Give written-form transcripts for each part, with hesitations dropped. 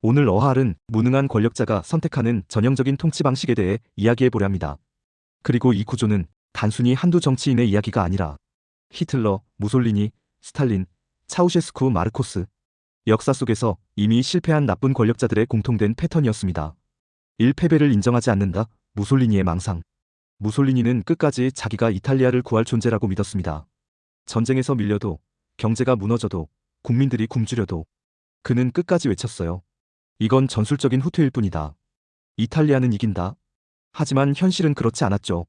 오늘 어할은 무능한 권력자가 선택하는 전형적인 통치 방식에 대해 이야기해보려 합니다. 그리고 이 구조는 단순히 한두 정치인의 이야기가 아니라 히틀러, 무솔리니, 스탈린, 차우셰스쿠, 마르코스, 역사 속에서 이미 실패한 나쁜 권력자들의 공통된 패턴이었습니다. 1. 패배를 인정하지 않는다. 무솔리니의 망상. 무솔리니는 끝까지 자기가 이탈리아를 구할 존재라고 믿었습니다. 전쟁에서 밀려도, 경제가 무너져도, 국민들이 굶주려도 그는 끝까지 외쳤어요. 이건 전술적인 후퇴일 뿐이다. 이탈리아는 이긴다. 하지만 현실은 그렇지 않았죠.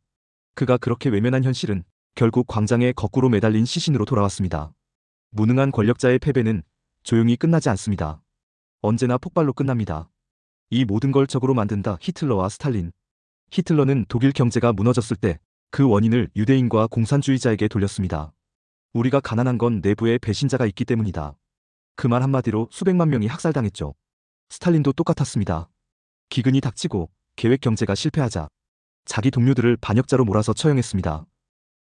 그가 그렇게 외면한 현실은 결국 광장에 거꾸로 매달린 시신으로 돌아왔습니다. 무능한 권력자의 패배는 조용히 끝나지 않습니다. 언제나 폭발로 끝납니다. 이 모든 걸 적으로 만든다. 히틀러와 스탈린. 히틀러는 독일 경제가 무너졌을 때 그 원인을 유대인과 공산주의자에게 돌렸습니다. 우리가 가난한 건 내부에 배신자가 있기 때문이다. 그 말 한마디로 수백만 명이 학살당했죠. 스탈린도 똑같았습니다. 기근이 닥치고 계획 경제가 실패하자 자기 동료들을 반역자로 몰아서 처형했습니다.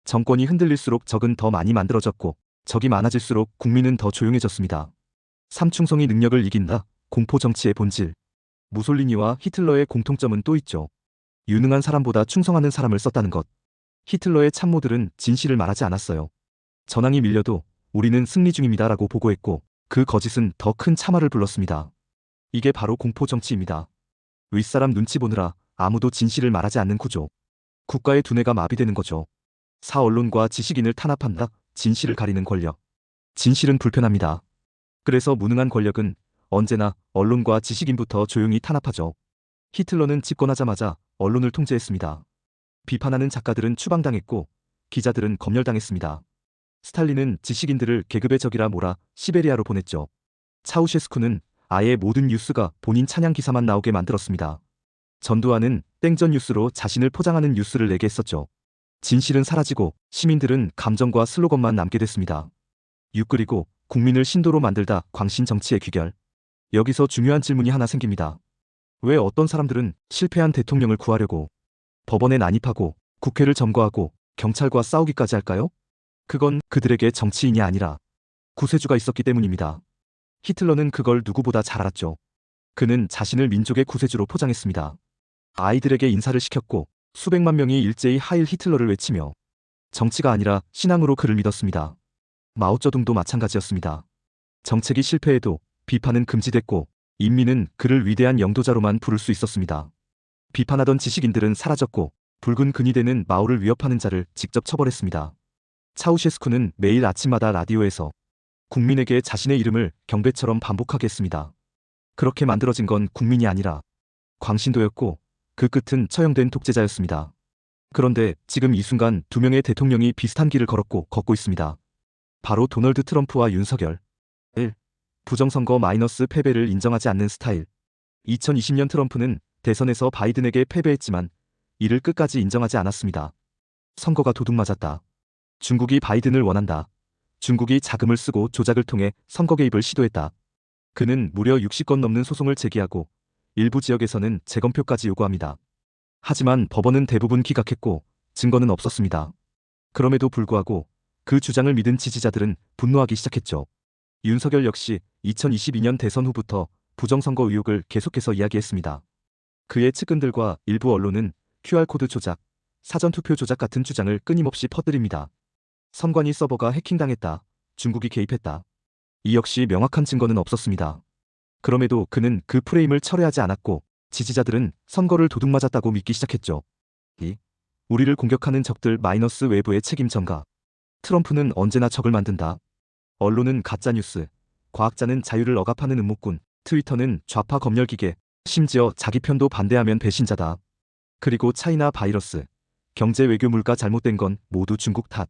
정권이 흔들릴수록 적은 더 많이 만들어졌고 적이 많아질수록 국민은 더 조용해졌습니다. 삼충성이 능력을 이긴다. 공포 정치의 본질. 무솔리니와 히틀러의 공통점은 또 있죠. 유능한 사람보다 충성하는 사람을 썼다는 것. 히틀러의 참모들은 진실을 말하지 않았어요. 전황이 밀려도 우리는 승리 중입니다라고 보고했고 그 거짓은 더 큰 참화를 불렀습니다. 이게 바로 공포 정치입니다. 윗사람 눈치 보느라 아무도 진실을 말하지 않는 구조. 국가의 두뇌가 마비되는 거죠. 언론과 지식인을 탄압한다. 진실을 가리는 권력. 진실은 불편합니다. 그래서 무능한 권력은 언제나 언론과 지식인부터 조용히 탄압하죠. 히틀러는 집권하자마자 언론을 통제했습니다. 비판하는 작가들은 추방당했고 기자들은 검열당했습니다. 스탈린은 지식인들을 계급의 적이라 몰아 시베리아로 보냈죠. 차우셰스쿠는 아예 모든 뉴스가 본인 찬양 기사만 나오게 만들었습니다. 전두환은 땡전 뉴스로 자신을 포장하는 뉴스를 내게 했었죠. 진실은 사라지고 시민들은 감정과 슬로건만 남게 됐습니다. 그리고 국민을 신도로 만들다. 광신 정치의 귀결. 여기서 중요한 질문이 하나 생깁니다. 왜 어떤 사람들은 실패한 대통령을 구하려고 법원에 난입하고 국회를 점거하고 경찰과 싸우기까지 할까요? 그건 그들에게 정치인이 아니라 구세주가 있었기 때문입니다. 히틀러는 그걸 누구보다 잘 알았죠. 그는 자신을 민족의 구세주로 포장했습니다. 아이들에게 인사를 시켰고 수백만 명이 일제히 하일 히틀러를 외치며 정치가 아니라 신앙으로 그를 믿었습니다. 마오쩌둥도 마찬가지였습니다. 정책이 실패해도 비판은 금지됐고 인민은 그를 위대한 영도자로만 부를 수 있었습니다. 비판하던 지식인들은 사라졌고 붉은 근이 되는 마오를 위협하는 자를 직접 처벌했습니다. 차우셰스쿠는 매일 아침마다 라디오에서 국민에게 자신의 이름을 경배처럼 반복하게 했습니다. 그렇게 만들어진 건 국민이 아니라 광신도였고 그 끝은 처형된 독재자였습니다. 그런데 지금 이 순간 두 명의 대통령이 비슷한 길을 걷고 있습니다. 바로 도널드 트럼프와 윤석열. 1. 부정선거 - 패배를 인정하지 않는 스타일. 2020년 트럼프는 대선에서 바이든에게 패배했지만 이를 끝까지 인정하지 않았습니다. 선거가 도둑맞았다. 중국이 바이든을 원한다. 중국이 자금을 쓰고 조작을 통해 선거 개입을 시도했다. 그는 무려 60건 넘는 소송을 제기하고 일부 지역에서는 재검표까지 요구합니다. 하지만 법원은 대부분 기각했고 증거는 없었습니다. 그럼에도 불구하고 그 주장을 믿은 지지자들은 분노하기 시작했죠. 윤석열 역시 2022년 대선 후부터 부정선거 의혹을 계속해서 이야기했습니다. 그의 측근들과 일부 언론은 QR코드 조작, 사전투표 조작 같은 주장을 끊임없이 퍼뜨립니다. 선관위 서버가 해킹당했다. 중국이 개입했다. 이 역시 명확한 증거는 없었습니다. 그럼에도 그는 그 프레임을 철회하지 않았고 지지자들은 선거를 도둑맞았다고 믿기 시작했죠. 우리를 공격하는 적들 - 외부의 책임 전가. 트럼프는 언제나 적을 만든다. 언론은 가짜뉴스, 과학자는 자유를 억압하는 음모꾼, 트위터는 좌파 검열기계, 심지어 자기 편도 반대하면 배신자다. 그리고 차이나 바이러스, 경제 외교 물가 잘못된 건 모두 중국 탓.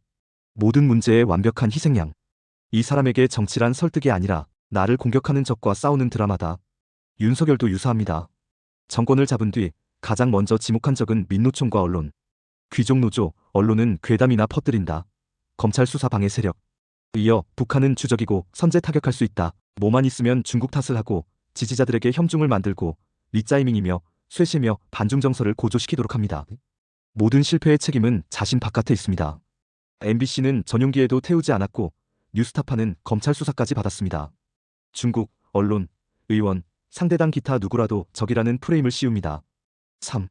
모든 문제의 완벽한 희생양. 이 사람에게 정치란 설득이 아니라 나를 공격하는 적과 싸우는 드라마다. 윤석열도 유사합니다. 정권을 잡은 뒤 가장 먼저 지목한 적은 민노총과 언론. 귀족노조, 언론은 괴담이나 퍼뜨린다. 검찰 수사 방해 세력. 이어 북한은 주적이고 선제 타격할 수 있다. 뭐만 있으면 중국 탓을 하고 지지자들에게 혐중을 만들고 리짜이밍이며 쇠시며 반중정서를 고조시키도록 합니다. 모든 실패의 책임은 자신 바깥에 있습니다. MBC는 전용기에도 태우지 않았고 뉴스타파는 검찰 수사까지 받았습니다. 중국, 언론, 의원, 상대당 기타 누구라도 적이라는 프레임을 씌웁니다. 3.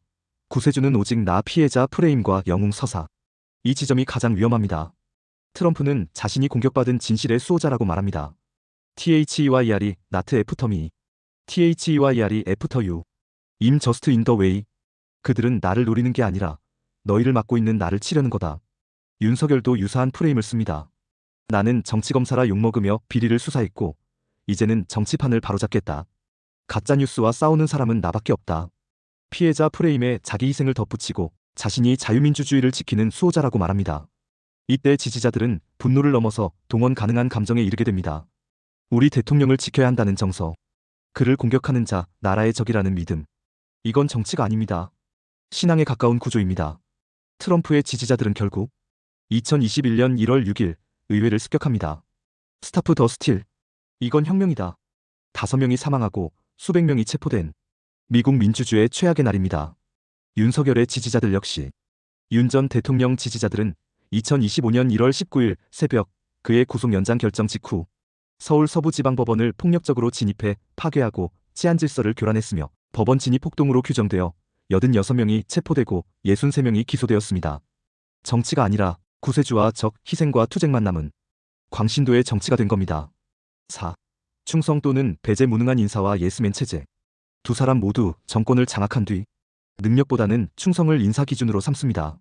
구세주는 오직 나 피해자 프레임과 영웅 서사. 이 지점이 가장 위험합니다. 트럼프는 자신이 공격받은 진실의 수호자라고 말합니다. THEYR이 not after me. THEYR이 after you. I'm just in the way. 그들은 나를 노리는 게 아니라 너희를 맡고 있는 나를 치려는 거다. 윤석열도 유사한 프레임을 씁니다. 나는 정치검사라 욕먹으며 비리를 수사했고 이제는 정치판을 바로잡겠다. 가짜뉴스와 싸우는 사람은 나밖에 없다. 피해자 프레임에 자기 희생을 덧붙이고 자신이 자유민주주의를 지키는 수호자라고 말합니다. 이때 지지자들은 분노를 넘어서 동원 가능한 감정에 이르게 됩니다. 우리 대통령을 지켜야 한다는 정서. 그를 공격하는 자, 나라의 적이라는 믿음. 이건 정치가 아닙니다. 신앙에 가까운 구조입니다. 트럼프의 지지자들은 결국 2021년 1월 6일 의회를 습격합니다. 스타프 더 스틸. 이건 혁명이다. 5명이 사망하고 수백 명이 체포된 미국 민주주의의 최악의 날입니다. 윤석열의 지지자들 역시. 윤 전 대통령 지지자들은 2025년 1월 19일 새벽 그의 구속 연장 결정 직후 서울 서부지방법원을 폭력적으로 진입해 파괴하고 치안 질서를 교란했으며 법원 진입 폭동으로 규정되어 86명이 체포되고 63명이 기소되었습니다. 정치가 아니라 구세주와 적, 희생과 투쟁만 남은 광신도의 정치가 된 겁니다. 4. 충성 또는 배제 무능한 인사와 예스맨 체제. 두 사람 모두 정권을 장악한 뒤 능력보다는 충성을 인사 기준으로 삼습니다.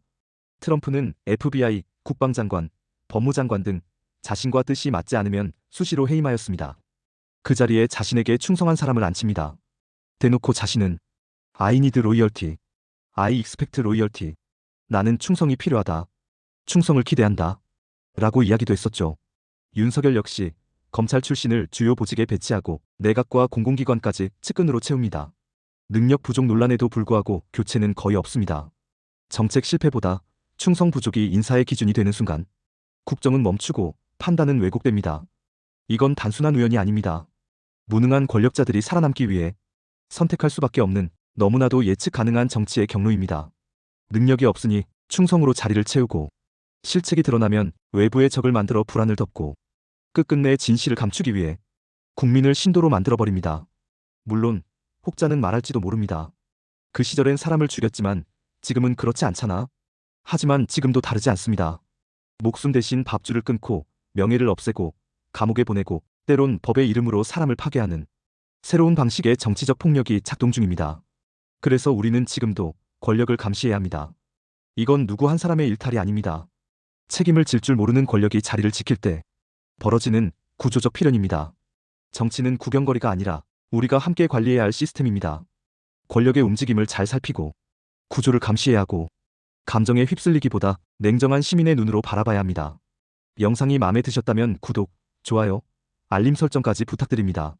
트럼프는 FBI, 국방장관, 법무장관 등 자신과 뜻이 맞지 않으면 수시로 해임하였습니다. 그 자리에 자신에게 충성한 사람을 앉힙니다. 대놓고 자신은 I need loyalty. I expect loyalty. 나는 충성이 필요하다. 충성을 기대한다. 라고 이야기도 했었죠. 윤석열 역시 검찰 출신을 주요 보직에 배치하고 내각과 공공기관까지 측근으로 채웁니다. 능력 부족 논란에도 불구하고 교체는 거의 없습니다. 정책 실패보다 충성 부족이 인사의 기준이 되는 순간 국정은 멈추고 판단은 왜곡됩니다. 이건 단순한 우연이 아닙니다. 무능한 권력자들이 살아남기 위해 선택할 수밖에 없는 너무나도 예측 가능한 정치의 경로입니다. 능력이 없으니 충성으로 자리를 채우고 실책이 드러나면 외부의 적을 만들어 불안을 덮고 끝끝내 진실을 감추기 위해 국민을 신도로 만들어버립니다. 물론 혹자는 말할지도 모릅니다. 그 시절엔 사람을 죽였지만 지금은 그렇지 않잖아. 하지만 지금도 다르지 않습니다. 목숨 대신 밥줄을 끊고 명예를 없애고 감옥에 보내고 때론 법의 이름으로 사람을 파괴하는 새로운 방식의 정치적 폭력이 작동 중입니다. 그래서 우리는 지금도 권력을 감시해야 합니다. 이건 누구 한 사람의 일탈이 아닙니다. 책임을 질 줄 모르는 권력이 자리를 지킬 때 벌어지는 구조적 필연입니다. 정치는 구경거리가 아니라 우리가 함께 관리해야 할 시스템입니다. 권력의 움직임을 잘 살피고 구조를 감시해야 하고 감정에 휩쓸리기보다 냉정한 시민의 눈으로 바라봐야 합니다. 영상이 마음에 드셨다면 구독, 좋아요, 알림 설정까지 부탁드립니다.